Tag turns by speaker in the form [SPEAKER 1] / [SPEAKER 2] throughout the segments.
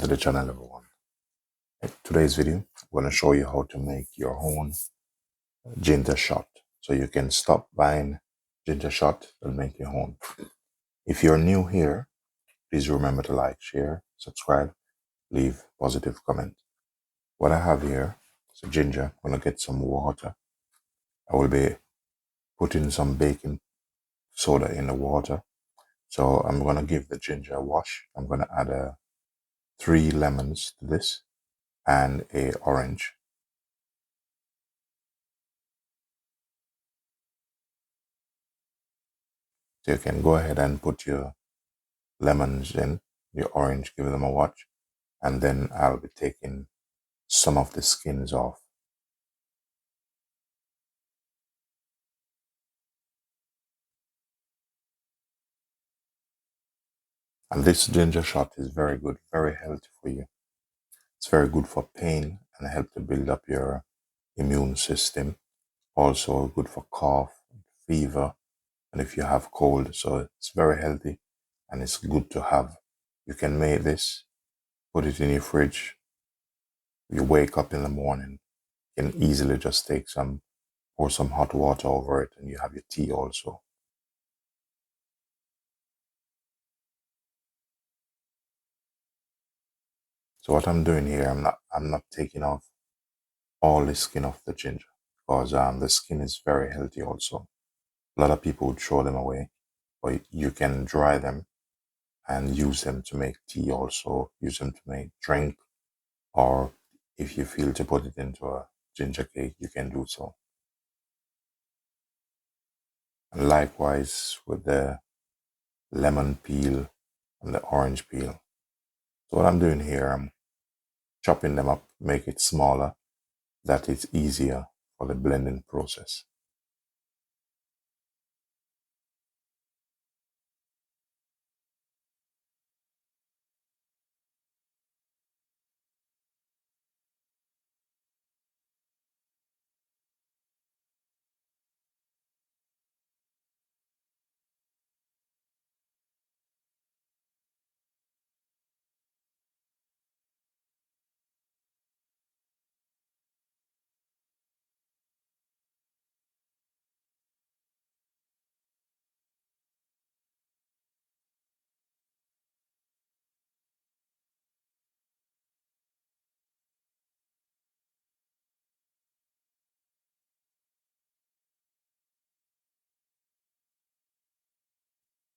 [SPEAKER 1] to the channel, everyone. In today's video, I'm going to show you how to make your own ginger shot. So you can stop buying ginger shot and make your own. If you're new here, please remember to like, share, subscribe, leave positive comment. What I have here is ginger. I'm going to get some water. I will be putting some baking soda in the water. So I'm going to give the ginger a wash. I'm going to add 3 lemons to this and an orange. So you can go ahead and put your lemons in, your orange, give them a watch, and then I'll be taking some of the skins off. And this ginger shot is very good, very healthy for you. It's very good for pain and help to build up your immune system. Also good for cough, fever, and if you have cold. So it's very healthy and it's good to have. You can make this, put it in your fridge. You wake up in the morning, you can easily just take some, pour some hot water over it, and you have your tea also. So what I'm doing here, I'm not taking off all the skin of the ginger, because the skin is very healthy also. A lot of people would throw them away, but you can dry them and use them to make tea also, use them to make drink, or if you feel to put it into a ginger cake, you can do so. And likewise with the lemon peel and the orange peel. So what I'm doing here, I'm chopping them up, make it smaller, that it's easier for the blending process.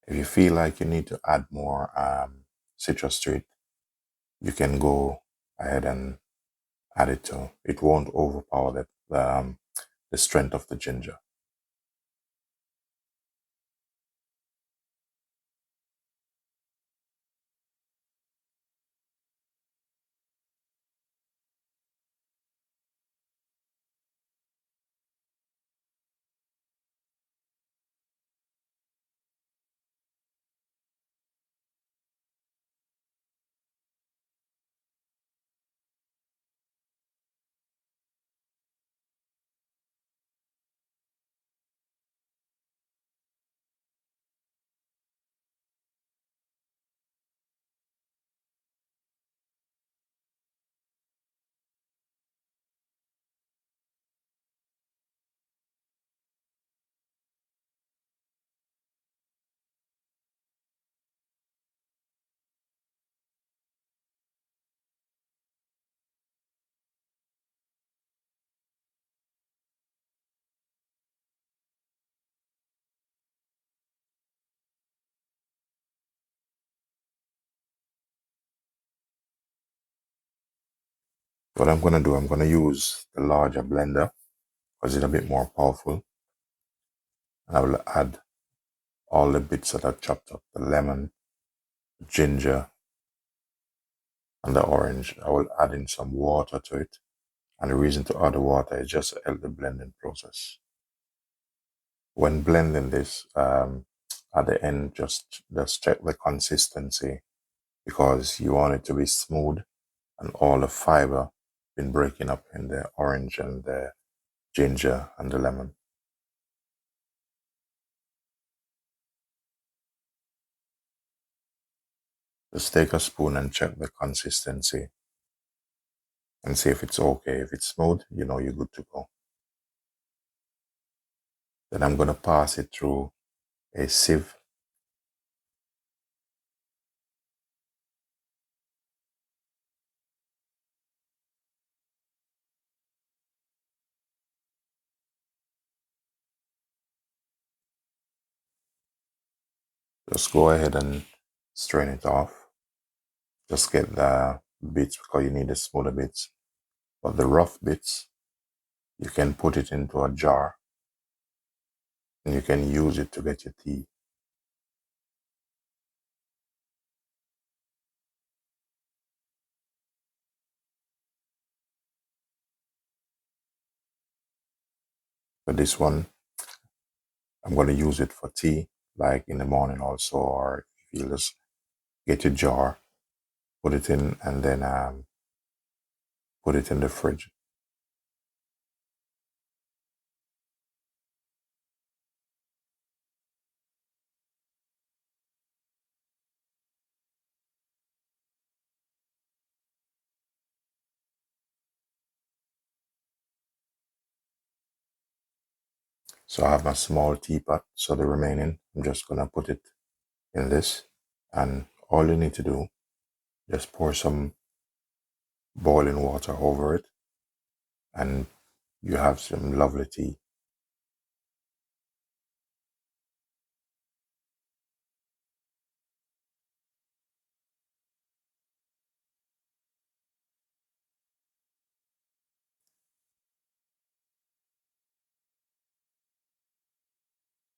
[SPEAKER 1] If you feel like you need to add more citrus to it, you can go ahead and add it to. It won't overpower the strength of the ginger. What I'm going to do, I'm going to use the larger blender because it's a bit more powerful. And I will add all the bits that I chopped up, the lemon, ginger, and the orange. I will add in some water to it. And the reason to add the water is just to help the blending process. When blending this, at the end, just check the consistency because you want it to be smooth and all the fiber been breaking up in the orange and the ginger and the lemon. Just take a spoon and check the consistency and see if it's okay. If it's smooth, you know you're good to go. Then I'm going to pass it through a sieve. Just go ahead and strain it off. Just get the bits because you need the smaller bits. But the rough bits, you can put it into a jar and you can use it to get your tea. But this one, I'm going to use it for tea, like in the morning also, or if you just get your jar, put it in, and then put it in the fridge. So I have my small teapot, so the remaining, I'm just going to put it in this. And all you need to do, just pour some boiling water over it, and you have some lovely tea.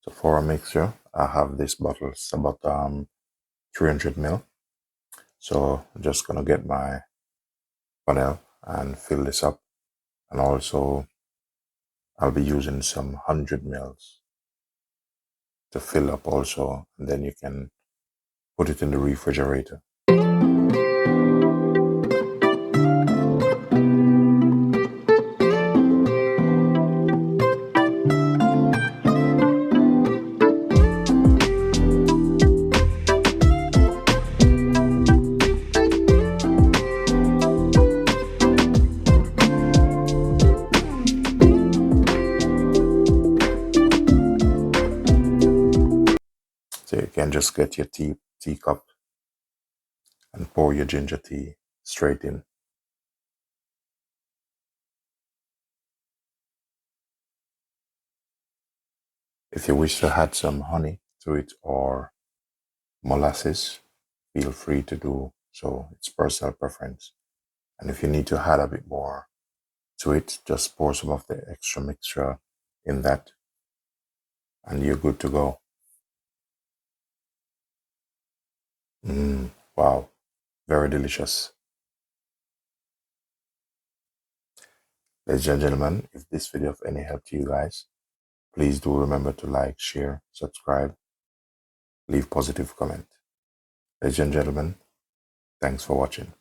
[SPEAKER 1] So for a mixture, I have this bottle. It's about 300 ml. So I'm just going to get my funnel and fill this up. And also, I'll be using some 100 mils to fill up also. And then you can put it in the refrigerator. So you can just get your teacup and pour your ginger tea straight in. If you wish to add some honey to it or molasses, feel free to do so. It's personal preference. And if you need to add a bit more to it, just pour some of the extra mixture in that and you're good to go. Wow, very delicious. Ladies and gentlemen, if this video of any help to you guys, please do remember to like, share, subscribe, leave positive comment. Ladies and gentlemen, thanks for watching.